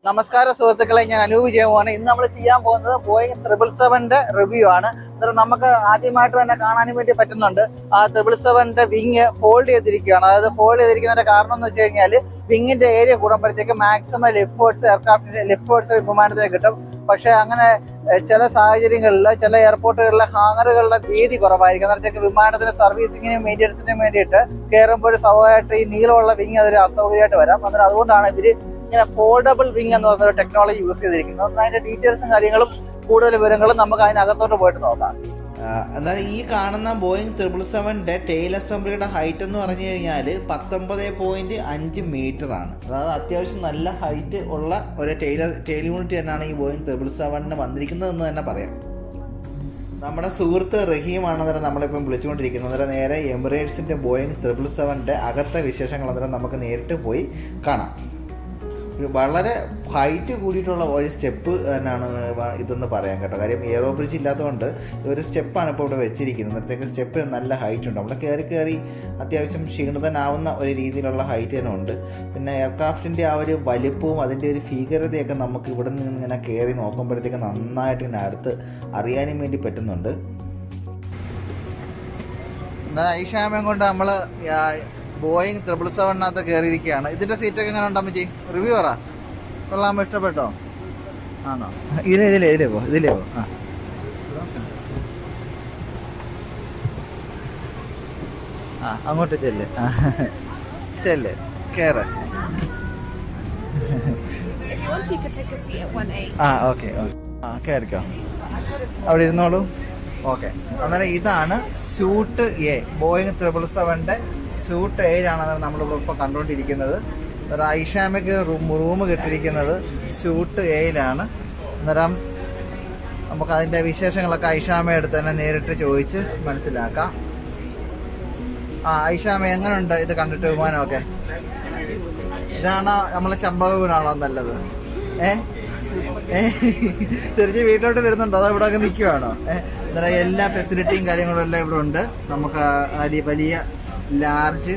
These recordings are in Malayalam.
നമസ്കാരം സുഹൃത്തുക്കളെ, ഞാൻ അനൂപ് ജയമാണ്. ഇന്ന് നമ്മൾ ചെയ്യാൻ പോകുന്നത് ബോയിങ് 777-ന്റെ റിവ്യൂ ആണ്. അന്നേരം നമുക്ക് ആദ്യമായിട്ട് തന്നെ കാണാനും വേണ്ടി പറ്റുന്നുണ്ട്. ആ 777-ന്റെ വിങ് ഫോൾഡ് ചെയ്തിരിക്കുകയാണ്. അതായത് ഫോൾഡ് ചെയ്തിരിക്കുന്നതിന്റെ കാരണം എന്ന് വെച്ച് കഴിഞ്ഞാൽ വിങ്ങിന്റെ ഏരിയ കൂടുമ്പോഴത്തേക്ക് മാക്സിമം ലിഫ്റ്റ് വിമാനത്തിന് കിട്ടും. പക്ഷെ അങ്ങനെ ചില സാഹചര്യങ്ങളിൽ ചില എയർപോർട്ടുകളിലെ ഹാങ്ങറുകളുടെ വീതി കുറവായിരിക്കും. അന്നേരത്തേക്ക് വിമാനത്തിന്റെ സർവീസിങ്ങിനും മെയിൻ്റെനൻസിനും വേണ്ടിയിട്ട് കയറുമ്പോൾ സ്വാഭാവികമായിട്ട് ഈ നീളമുള്ള വിങ് അതൊരു അസൗകര്യമായിട്ട് വരാം. അന്നേരം അതുകൊണ്ടാണ് ഇവര് ഇങ്ങനെ ഫോൾഡബിൾ വിങ് എന്ന് പറഞ്ഞൊരു ടെക്നോളജി യൂസ് ചെയ്തിരിക്കുന്നത്. അതിന്റെ ഡീറ്റെയിൽസും കാര്യങ്ങളും കൂടുതൽ വിവരങ്ങളും നമുക്ക് അതിനകത്തോട്ട് പോയിട്ട് നോക്കാം. അതായത് ഈ കാണുന്ന ബോയിങ് 777-ന്റെ ടെയിൽ അസംബ്ലിയുടെ ഹൈറ്റ് എന്ന് പറഞ്ഞു കഴിഞ്ഞാൽ 19.5 മീറ്റർ ആണ്. അതായത് അത്യാവശ്യം നല്ല ഹൈറ്റ് ഉള്ള ഒരു ടെയിൽ യൂണിറ്റ് തന്നെയാണ് ഈ ബോയിങ് 777-ന് വന്നിരിക്കുന്നതെന്ന് തന്നെ പറയാം. നമ്മുടെ സുഹൃത്ത് റഹീമാണ് അന്നേരം നമ്മളിപ്പം വിളിച്ചുകൊണ്ടിരിക്കുന്നത്. അന്നേരം നേരെ എമിറേറ്റ്സിൻ്റെ ബോയിങ് 777-ന്റെ അകത്തെ വിശേഷങ്ങൾ അന്നേരം നമുക്ക് നേരിട്ട് പോയി കാണാം. വളരെ ഹൈറ്റ് കൂടിയിട്ടുള്ള ഒരു സ്റ്റെപ്പ് തന്നെയാണ് ഇതെന്ന് പറയാൻ കേട്ടോ. കാര്യം എയറോ ബ്രിഡ്ജ് ഇല്ലാത്തതുകൊണ്ട് ഒരു സ്റ്റെപ്പാണ് ഇപ്പോൾ ഇവിടെ വെച്ചിരിക്കുന്നത്. അന്നേരത്തേക്ക് സ്റ്റെപ്പിന് നല്ല ഹൈറ്റ് ഉണ്ട്. നമ്മൾ കയറി അത്യാവശ്യം ക്ഷീണിതനാവുന്ന ഒരു രീതിയിലുള്ള ഹൈറ്റ് തന്നെ ഉണ്ട്. പിന്നെ എയർക്രാഫ്റ്റിൻ്റെ ആ ഒരു വലിപ്പവും അതിൻ്റെ ഒരു ഭീകരതയൊക്കെ നമുക്ക് ഇവിടെ നിന്ന് ഇങ്ങനെ കയറി നോക്കുമ്പോഴത്തേക്ക് നന്നായിട്ട് ഇങ്ങനെ അടുത്ത് അറിയാനും വേണ്ടി പറ്റുന്നുണ്ട്. ഐഷാമയും കൊണ്ട് നമ്മൾ ബോയിങ് 777-നകത്ത് കയറിയിരിക്കുകയാണ്. ഇതിന്റെ സീറ്റൊക്കെ എങ്ങനെ ഉണ്ടമ്മച്ചി? റിവ്യൂ പറ. കൊള്ളാമോ? ഇഷ്ടപ്പെട്ടോ? ആണോ? ഇതിലേ പോ. അങ്ങോട്ട് ചെല്ല് കയറ്. ഓക്കെ കയറിക്കോ, അവിടെ ഇരുന്നോളൂ. ഓക്കെ, അന്നേരം ഇതാണ് സ്യൂട്ട് എ. ബോയിങ് 777-ന്റെ സ്യൂട്ട് എയിലാണ് നമ്മളിവിടെ ഇപ്പോൾ കണ്ടുകൊണ്ടിരിക്കുന്നത്. അന്നേരം ഐഷാമയ്ക്ക് റൂം കിട്ടിയിരിക്കുന്നത് സ്യൂട്ട് എയിലാണ്. അന്നേരം നമുക്ക് അതിൻ്റെ വിശേഷങ്ങളൊക്കെ ഐഷാമയുടെ അടുത്ത് തന്നെ നേരിട്ട് ചോദിച്ച് മനസ്സിലാക്കാം. ഐഷാമ എങ്ങനെയുണ്ട് ഇത് കണ്ടിട്ട് വിമാനമൊക്കെ? ഇതാണ് നമ്മളെ ചമ്പക വീടാണോ നല്ലത്? തിരിച്ച് വീട്ടിലോട്ട് വരുന്നുണ്ടോ അതോ ഇവിടെ ഒക്കെ നിൽക്കുവാണോ? അന്നേരം എല്ലാ ഫെസിലിറ്റിയും കാര്യങ്ങളും എല്ലാം ഇവിടെ ഉണ്ട്. നമുക്ക് വലിയ ലാർജ്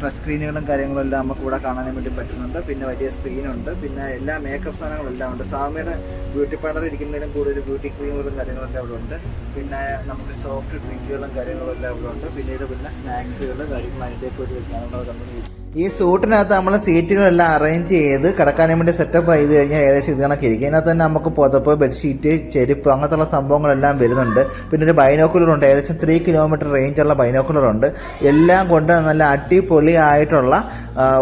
ടച്ച് സ്ക്രീനുകളും കാര്യങ്ങളും എല്ലാം നമുക്ക് ഇവിടെ കാണാനും വേണ്ടി പറ്റുന്നുണ്ട്. പിന്നെ വലിയ സ്ക്രീനുണ്ട്. പിന്നെ എല്ലാ മേക്കപ്പ് സാധനങ്ങളും എല്ലാം ഉണ്ട്. സാമിയുടെ ബ്യൂട്ടി പാർലർ ഇരിക്കുന്നതിനും കൂടുതൽ ബ്യൂട്ടി ക്രീമുകളും കാര്യങ്ങളെല്ലാം ഇവിടെ ഉണ്ട്. പിന്നെ നമുക്ക് സോഫ്റ്റ് ഡ്രിങ്കുകളും കാര്യങ്ങളും എല്ലാം ഇവിടെ ഉണ്ട്. പിന്നെ സ്നാക്സുകൾ കാര്യങ്ങൾ അതിൻ്റെയൊക്കെ ഒരു വെക്കാനുള്ള കമ്പനി. ഈ സൂട്ടിനകത്ത് നമ്മൾ സീറ്റുകളെല്ലാം അറേഞ്ച് ചെയ്ത് കിടക്കാനും വേണ്ടി സെറ്റപ്പ് ചെയ്ത് കഴിഞ്ഞാൽ ഏകദേശം ഇത് കണക്കിരിക്കും. ഇതിനകത്ത് തന്നെ നമുക്ക് പുതപ്പ്, ബെഡ്ഷീറ്റ്, ചെരുപ്പ് അങ്ങനത്തുള്ള സംഭവങ്ങളെല്ലാം വരുന്നുണ്ട്. പിന്നെ ഒരു ബൈനോക്കുലറുണ്ട്. ഏകദേശം 3 കിലോമീറ്റർ റേഞ്ചുള്ള ബൈനോക്കുലറുണ്ട്. എല്ലാം കൊണ്ട് നല്ല അടിപൊളിയായിട്ടുള്ള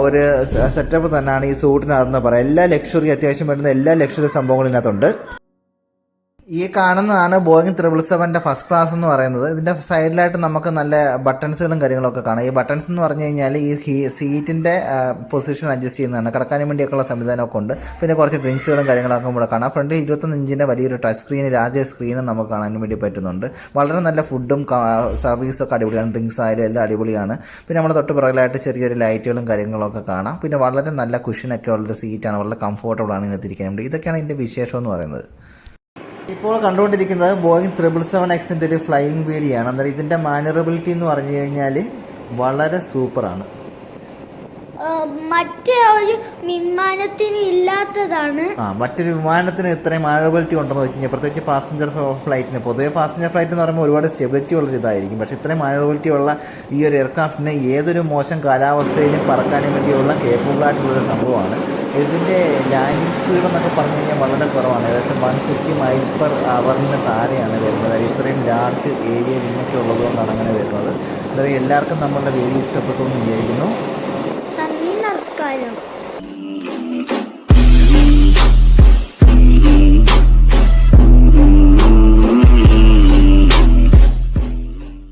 ഒരു സെറ്റപ്പ് തന്നെയാണ് ഈ സൂട്ടിനകത്തെന്ന് പറയാം. എല്ലാ ലക്ഷറി, അത്യാവശ്യം വരുന്ന എല്ലാ ലക്ഷറി സംഭവങ്ങളും ഇതിനകത്തുണ്ട്. ഈ കാണുന്നതാണ് ബോയിങ് 777-ന്റെ ഫസ്റ്റ് ക്ലാസ് എന്ന് പറയുന്നത്. ഇതിൻ്റെ സൈഡിലായിട്ട് നമുക്ക് നല്ല ബട്ടൺസുകളും കാര്യങ്ങളൊക്കെ കാണാം. ഈ ബട്ടൺസ് എന്ന് പറഞ്ഞു കഴിഞ്ഞാൽ ഈ സീറ്റിൻ്റെ പൊസിഷൻ അഡ്ജസ്റ്റ് ചെയ്യുന്നതാണ്. കിടക്കാനും വേണ്ടിയൊക്കെയുള്ള സംവിധാനമൊക്കെ ഉണ്ട്. പിന്നെ കുറച്ച് ഡ്രിങ്ക്സുകളും കാര്യങ്ങളൊക്കെ ഇവിടെ കാണാം. ഫ്രണ്ട് 21 ഇഞ്ചിൻ്റെ വലിയൊരു ടച്ച് സ്ക്രീൻ, രാജ സ്ക്രീനും നമുക്ക് കാണാനും വേണ്ടി പറ്റുന്നുണ്ട്. വളരെ നല്ല ഫുഡും സർവീസൊക്കെ അടിപൊളിയാണ്. ഡ്രിങ്ക്സ് ആയാലും എല്ലാം അടിപൊളിയാണ്. പിന്നെ നമ്മുടെ തൊട്ട് പുറകിലായിട്ട് ചെറിയൊരു ലൈറ്റുകളും കാര്യങ്ങളൊക്കെ കാണാം. പിന്നെ വളരെ നല്ല കുഷനൊക്കെ ഉള്ളൊരു സീറ്റാണ്. വളരെ കംഫോർട്ടബിളാണ് ഇതിനകത്ത് ഇരിക്കാൻ വേണ്ടി. ഇതൊക്കെയാണ് ഇതിൻ്റെ വിശേഷം എന്ന് പറയുന്നത്. ഇപ്പോൾ കണ്ടുകൊണ്ടിരിക്കുന്നത് ബോയിങ് 777Xൻ്റെ ഒരു ഫ്ലൈയിങ് വീഡിയോയാണ്. അന്നേരം ഇതിൻ്റെ മാനുവറബിലിറ്റി എന്ന് പറഞ്ഞു കഴിഞ്ഞാൽ വളരെ സൂപ്പറാണ്. മറ്റേ ഒരു വിമാനത്തിന് ഇല്ലാത്തതാണ്. മറ്റൊരു വിമാനത്തിന് ഇത്രയും മാനുവറബിലിറ്റി ഉണ്ടെന്ന് വെച്ച് കഴിഞ്ഞാൽ, പ്രത്യേകിച്ച് പാസഞ്ചർ ഫ്ലൈറ്റിന്. പൊതുവെ പാസഞ്ചർ ഫ്ലൈറ്റ് എന്ന് പറയുമ്പോൾ ഒരുപാട് സ്റ്റെബിലിറ്റി ഉള്ളൊരു ഇതായിരിക്കും. പക്ഷേ ഇത്രയും മാനുവറബിലിറ്റി ഉള്ള ഈ ഒരു എയർക്രാഫ്റ്റിന് ഏതൊരു മോശം കാലാവസ്ഥയിലും പറക്കാനും വേണ്ടിയുള്ള കേപ്പബിളായിട്ടുള്ളൊരു സംഭവമാണ്. ഇതിൻ്റെ ലാൻഡിങ് സ്പീഡ് എന്നൊക്കെ പറഞ്ഞു കഴിഞ്ഞാൽ വളരെ കുറവാണ്. ഏകദേശം 160 മൈൽ പെർ അവറിന് താഴെയാണ് വരുന്നത്. ഇത്രയും ലാർജ് ഏരിയ വിങ്ങൊക്കെ ഉള്ളതുകൊണ്ടാണ് അങ്ങനെ വരുന്നത്. അന്നേരം എല്ലാവർക്കും നമ്മളുടെ വീഡിയോ ഇഷ്ടപ്പെട്ടു എന്ന് വിചാരിക്കുന്നു. നന്ദി, നമസ്കാരം.